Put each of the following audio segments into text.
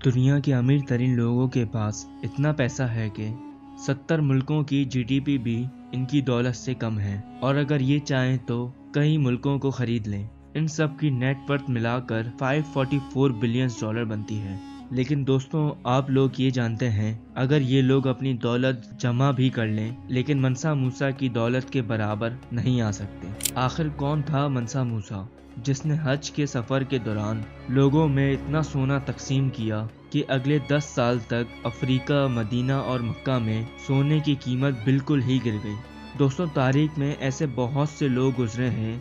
دنیا کے امیر ترین لوگوں کے پاس اتنا پیسہ ہے کہ 70 ملکوں کی GDP بھی ان کی دولت سے کم ہے، اور اگر یہ چاہیں تو کئی ملکوں کو خرید لیں۔ ان سب کی نیٹ ورتھ ملا کر 544 بلین ڈالر بنتی ہے۔ لیکن دوستوں، آپ لوگ یہ جانتے ہیں اگر یہ لوگ اپنی دولت جمع بھی کر لیں لیکن منسا موسیٰ کی دولت کے برابر نہیں آ سکتے۔ آخر کون تھا منسا موسیٰ، جس نے حج کے سفر کے دوران لوگوں میں اتنا سونا تقسیم کیا کہ اگلے 10 سال تک افریقہ، مدینہ اور مکہ میں سونے کی قیمت بالکل ہی گر گئی۔ دوستوں، تاریخ میں ایسے بہت سے لوگ گزرے ہیں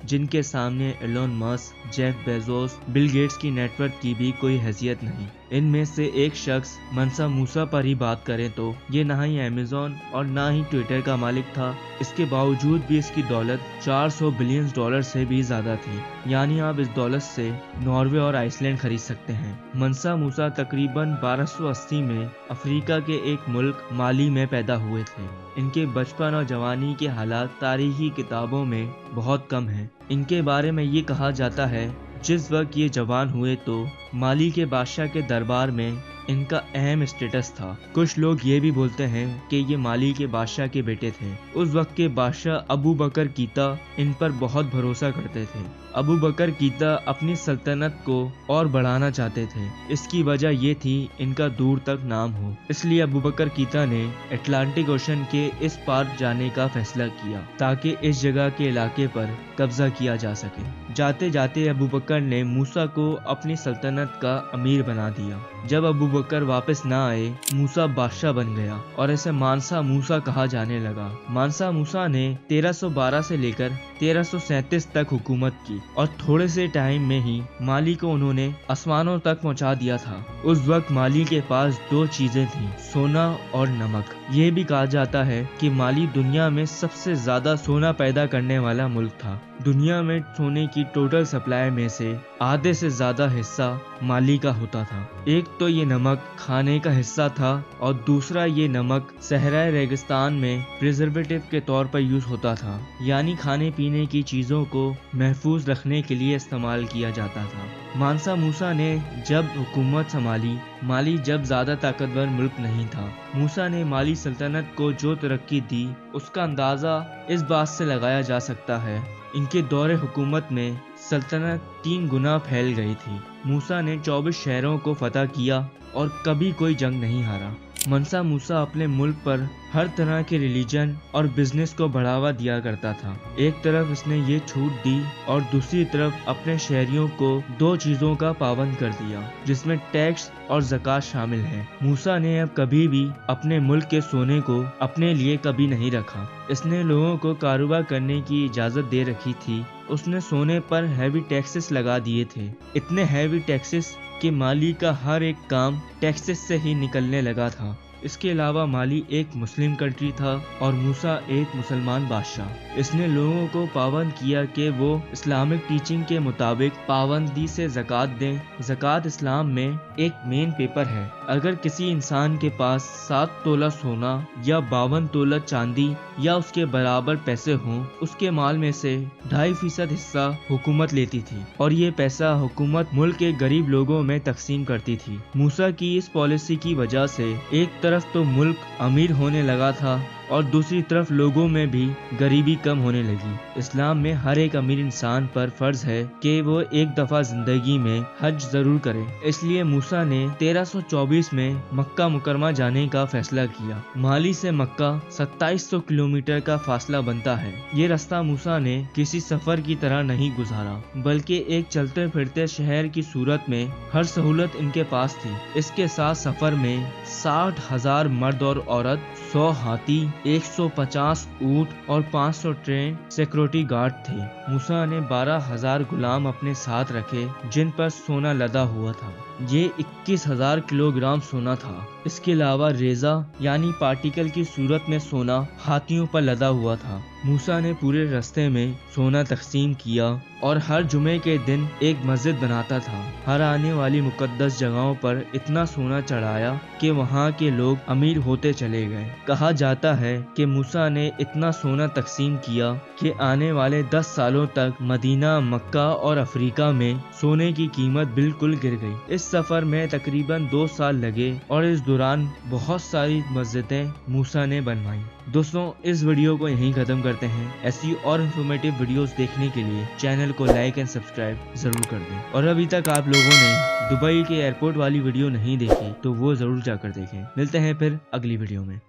جن کے سامنے Elon Musk, Jeff Bezos, Bill Gates کی نیٹ ورتھ کی بھی کوئی حیثیت نہیں۔ ان میں سے ایک شخص منسا موسیٰ پر ہی بات کریں تو یہ نہ ہی امیزون اور نہ ہی ٹویٹر کا مالک تھا۔ اس کے باوجود بھی اس کی دولت 400 بلین ڈالر سے بھی زیادہ تھی، یعنی آپ اس دولت سے ناروے اور آئس لینڈ خرید سکتے ہیں۔ منسا موسیٰ تقریباً 1280 میں افریقہ کے ایک ملک مالی میں پیدا ہوئے تھے۔ ان کے بچپن اور جوانی کے حالات تاریخی کتابوں میں بہت کم ہیں۔ ان کے بارے میں یہ کہا جاتا ہے جس وقت یہ جوان ہوئے تو مالی کے بادشاہ کے دربار میں ان کا اہم اسٹیٹس تھا۔ کچھ لوگ یہ بھی بولتے ہیں کہ یہ مالی کے بادشاہ کے بیٹے تھے۔ اس وقت کے بادشاہ ابو بکر کیتا ان پر بہت بھروسہ کرتے تھے۔ ابو بکر کیتا اپنی سلطنت کو اور بڑھانا چاہتے تھے۔ اس کی وجہ یہ تھی ان کا دور تک نام ہو، اس لیے ابو بکر کیتا نے اٹلانٹک اوشن کے اس پار جانے کا فیصلہ کیا تاکہ اس جگہ کے علاقے پر قبضہ کیا جا سکے۔ جاتے جاتے ابو بکر نے موسیٰ کو اپنی سلطنت کا امیر بنا دیا۔ جب ابو بکر واپس نہ آئے، موسیٰ بادشاہ بن گیا اور اسے مانسا موسیٰ کہا جانے لگا۔ مانسا موسیٰ نے 1312 سے لے کر 1337 تک حکومت کی اور تھوڑے سے ٹائم میں ہی مالی کو انہوں نے آسمانوں تک پہنچا دیا تھا۔ اس وقت مالی کے پاس 2 چیزیں تھیں، سونا اور نمک۔ یہ بھی کہا جاتا ہے کہ مالی دنیا میں سب سے زیادہ سونا پیدا کرنے والا ملک تھا۔ دنیا میں سونے کی ٹوٹل سپلائی میں سے آدھے سے زیادہ حصہ مالی کا ہوتا تھا۔ ایک تو یہ نمک کھانے کا حصہ تھا اور دوسرا یہ نمک صحرائے ریگستان میں پریزرویٹو کے طور پر یوز ہوتا تھا، یعنی کھانے پینے کی چیزوں کو محفوظ رکھنے کے لیے استعمال کیا جاتا تھا۔ مانسا موسیٰ نے جب حکومت سنبھالی، مالی جب زیادہ طاقتور ملک نہیں تھا۔ موسیٰ نے مالی سلطنت کو جو ترقی دی اس کا اندازہ اس بات سے لگایا جا سکتا ہے ان کے دور حکومت میں سلطنت 3 گنا پھیل گئی تھی۔ موسیٰ نے 24 شہروں کو فتح کیا اور کبھی کوئی جنگ نہیں ہارا۔ منسا موسیٰ اپنے ملک پر ہر طرح کے ریلیجن اور بزنس کو بڑھاوا دیا کرتا تھا۔ ایک طرف اس نے یہ چھوٹ دی اور دوسری طرف اپنے شہریوں کو 2 چیزوں کا پابند کر دیا جس میں ٹیکس اور زکوٰۃ شامل ہے۔ موسیٰ نے اب کبھی بھی اپنے ملک کے سونے کو اپنے لیے کبھی نہیں رکھا۔ اس نے لوگوں کو کاروبار کرنے کی اجازت دے رکھی تھی۔ اس نے سونے پر ہیوی ٹیکسز لگا دیے تھے، اتنے ہیوی ٹیکسز کہ مالی کا ہر ایک کام ٹیکسز سے ہی نکلنے لگا تھا۔ اس کے علاوہ مالی ایک مسلم کنٹری تھا اور موسیٰ ایک مسلمان بادشاہ۔ اس نے لوگوں کو پابند کیا کہ وہ اسلامک ٹیچنگ کے مطابق پابندی سے زکوٰۃ دیں۔ زکوٰۃ اسلام میں ایک مین پیپر ہے۔ اگر کسی انسان کے پاس 7 تولہ سونا یا 52 تولہ چاندی یا اس کے برابر پیسے ہوں، اس کے مال میں سے 2.5% حصہ حکومت لیتی تھی اور یہ پیسہ حکومت ملک کے غریب لوگوں میں تقسیم کرتی تھی۔ موسیٰ کی اس پالیسی کی وجہ سے ایک طرف تو ملک امیر ہونے لگا تھا اور دوسری طرف لوگوں میں بھی غریبی کم ہونے لگی۔ اسلام میں ہر ایک امیر انسان پر فرض ہے کہ وہ ایک دفعہ زندگی میں حج ضرور کرے۔ اس لیے موسیٰ نے 1324 میں مکہ مکرمہ جانے کا فیصلہ کیا۔ مالی سے مکہ 2700 کلومیٹر کا فاصلہ بنتا ہے۔ یہ راستہ موسیٰ نے کسی سفر کی طرح نہیں گزارا بلکہ ایک چلتے پھرتے شہر کی صورت میں ہر سہولت ان کے پاس تھی۔ اس کے ساتھ سفر میں 60,000 مرد اور عورت، 100 ہاتھی، 150 اونٹ اور 500 ٹرین سیکورٹی گارڈ تھے۔ موسیٰ نے 12,000 غلام اپنے ساتھ رکھے جن پر سونا لدا ہوا تھا۔ یہ 21,000 کلو گرام سونا تھا۔ اس کے علاوہ ریزہ یعنی پارٹیکل کی صورت میں سونا ہاتھیوں پر لدا ہوا تھا۔ موسیٰ نے پورے راستے میں سونا تقسیم کیا اور ہر جمعے کے دن ایک مسجد بناتا تھا۔ ہر آنے والی مقدس جگہوں پر اتنا سونا چڑھایا کہ وہاں کے لوگ امیر ہوتے چلے گئے۔ کہا جاتا ہے کہ موسیٰ نے اتنا سونا تقسیم کیا کہ آنے والے 10 سالوں تک مدینہ، مکہ اور افریقہ میں سونے کی قیمت بالکل گر گئی۔ اس سفر میں تقریباً 2 سال لگے اور اس دوران بہت ساری مسجدیں موسیٰ نے بنوائیں۔ دوستوں، اس ویڈیو کو یہیں ختم کرتے ہیں۔ ایسی اور انفارمیٹیو ویڈیوز دیکھنے کے لیے چینل کو لائک اینڈ سبسکرائب ضرور کر دیں، اور ابھی تک آپ لوگوں نے دبئی کے ایئرپورٹ والی ویڈیو نہیں دیکھی تو وہ ضرور جا کر دیکھیں۔ ملتے ہیں پھر اگلی ویڈیو میں۔